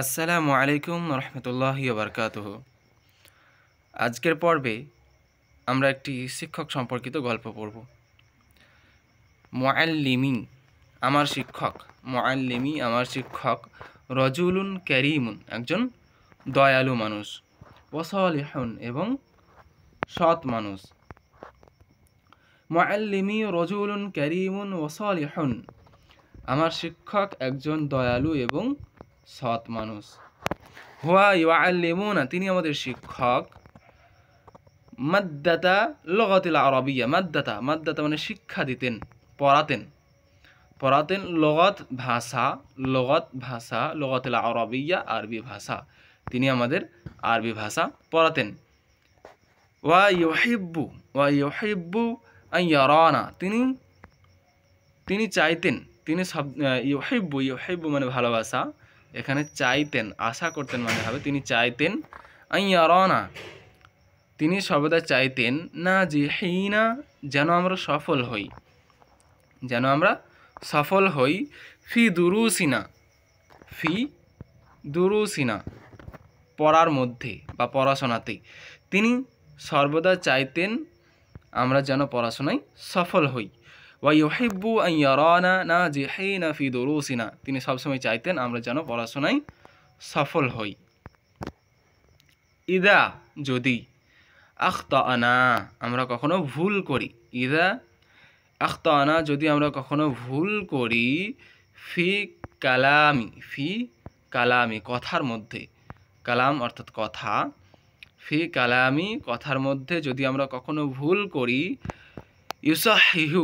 আসসালামু আলাইকুম রহমতুল্লাহি বারকাতুহ। আজকের পর্বে আমরা একটি শিক্ষক সম্পর্কিত গল্প পড়ব। মুআল্লিমি আমার শিক্ষক, মুআল্লিমি আমার শিক্ষক, রজুলুন কারীমুন একজন দয়ালু মানুষ, ওয়াসালিহুন এবং সৎ মানুষ। মুআল্লিমি রজুলুন কারীমুন ওয়াসালিহুন আমার শিক্ষক একজন দয়ালু এবং সৎ মানুষ। হুয়া ইউআল্লিমুনা তিনি আমাদের শিক্ষক, মাদ্দাতা লগাতিল আরবিয়া, মাদ্দাতা মাদ্দাতা মানে শিক্ষা দিতেন, পড়াতেন লগত ভাষা, লগতিল আরবিয়া আরবি ভাষা, তিনি আমাদের আরবি ভাষা পড়াতেন। ওয়া ইউহিব্বু আন ইয়ারানা তিনি চাইতেন, তিনি সব ইউহিব্বু মানে ভালোবাসা, এখানে চাইতেন আশা করতেন মানে হবে তিনি চাইতেন, আন ইয়ারানা তিনি সর্বদা চাইতেন, নাজিহিনা যেন আমরা সফল হই, ফি দুরুসিনা পড়ার মধ্যে বা পড়াশোনাতে। তিনি সর্বদা চাইতেন আমরা যেন পড়াশোনায় সফল হই। ওয়া ইউহিব্বু আন ইয়ারানা নাজিহিনা ফি দুরুসিনা তিনি সবসময় চাইতেন আমরা যেন পড়াশোনায় সফল হই। ইদা যদি, আখতানা আমরা কখনো ভুল করি, ইদা আখতানা যদি আমরা কখনো ভুল করি, ফি কালামি কথার মধ্যে, কালাম অর্থাৎ কথা, ফি কালামি কথার মধ্যে যদি আমরা কখনো ভুল করি, ইউসাহিহু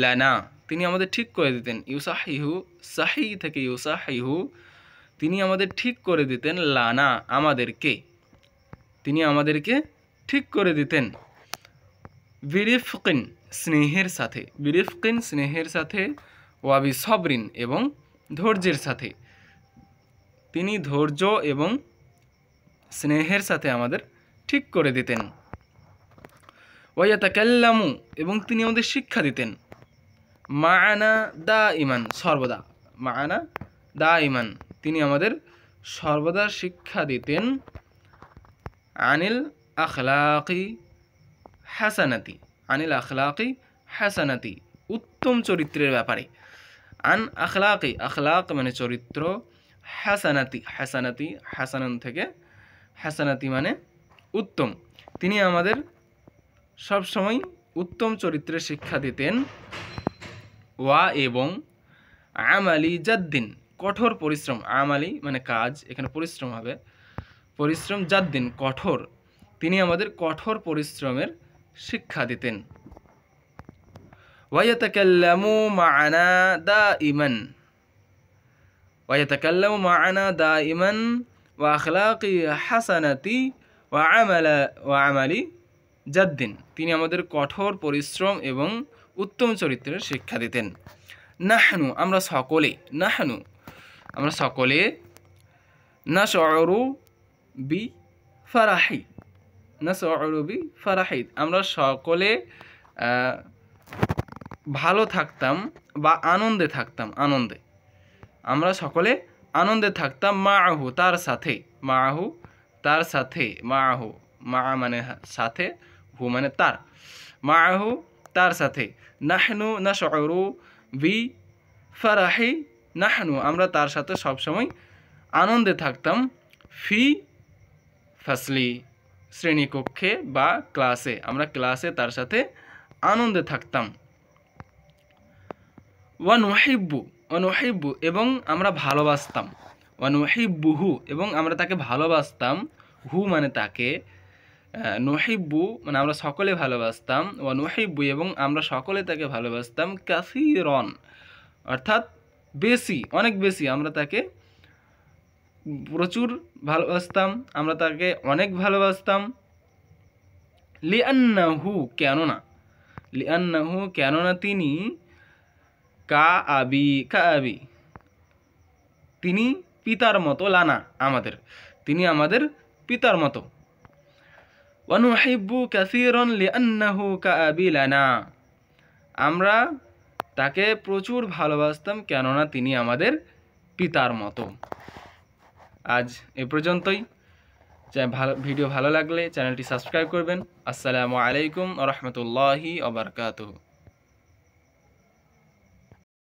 লানা তিনি আমাদের ঠিক করে দিতেন, ইউসাহিহু সাহি থেকে ইউসাহিহু তিনি আমাদের ঠিক করে দিতেন, লানা আমাদেরকে, তিনি আমাদেরকে ঠিক করে দিতেন। বিরিফকিন স্নেহের সাথে, ওয়াবি সবরিন এবং ধৈর্যের সাথে, তিনি ধৈর্য এবং স্নেহের সাথে আমাদের ঠিক করে দিতেন। ওয়ায়াতাকাল্লামু এবং তিনি আমাদের শিক্ষা দিতেন, মাআনা দাইমান সর্বদা, মাআনা দাইমান তিনি আমাদের সর্বদা শিক্ষা দিতেন, আনিল আখলাকি হাসানাতি উত্তম চরিত্রের ব্যাপারে। আন আখলাক মানে চরিত্র, হাসানান থেকে হাসানাতি মানে উত্তম, তিনি আমাদের সবসময় উত্তম চরিত্রের শিক্ষা দিতেন। ওয়া এবং আমালি জাদ্দিন কঠোর পরিশ্রম, আমালি মানে কাজ, এখানে পরিশ্রম হবে, পরিশ্রম, জাদ্দিন কঠোর, তিনি আমাদের কঠোর পরিশ্রমের শিক্ষা দিতেন। ওয়ায়াতাকাল্লামু মা'আনা দাইমান ওয়া আখলাকি হাসানাতি ওয়া আমালি জাদ্দিন তিনি আমাদের কঠোর পরিশ্রম এবং উত্তম চরিত্রের শিক্ষা দিতেন। নাহনু আমরা সকলে নাশউরু বি ফারাহি আমরা সকলে ভালো থাকতাম বা আনন্দে থাকতাম, আমরা সকলে আনন্দে থাকতাম, মাআহু তার সাথে, মা মানে সাথে, হু মানে তার, মাআহু তার সাথে। নাহনু নাশউরু বি ফারাহি নাহনু আমরা তার সাথে সবসময় আনন্দে থাকতাম, ফি ফাসলি শ্রেণীকক্ষে বা ক্লাসে, আমরা ক্লাসে তার সাথে আনন্দে থাকতাম। ওয়ানুহিব্বু এবং আমরা ভালোবাসতাম, ওয়ানুহিব্বুহু এবং আমরা তাকে ভালোবাসতাম, হু মানে তাকে, নুহিব্বু মানে আমরা সকলে ভালোবাসতাম, ওয়ানুহিব্বু এবং আমরা সকলে তাকে ভালোবাসতাম, কাসীরান অর্থাৎ বেশি, অনেক বেশি, আমরা তাকে প্রচুর ভালোবাসতাম, আমরা তাকে অনেক ভালোবাসতাম। লিআন্নাহু কেননা তিনি কাআবি তিনি পিতার মতো, লানা আমাদের, তিনি আমাদের পিতার মতো। ওয়ানুহিব্বু কাসীরান লিআন্নাহু কাআবি লানা আমরা তাকে প্রচুর ভালোবাসতাম কেননা তিনি আমাদের পিতার মতো। আজ এ পর্যন্তই। ভিডিও ভালো লাগলে চ্যানেলটি সাবস্ক্রাইব করবেন। আসসালামু আলাইকুম ওয়া রাহমাতুল্লাহি ওয়া বারাকাতুহু।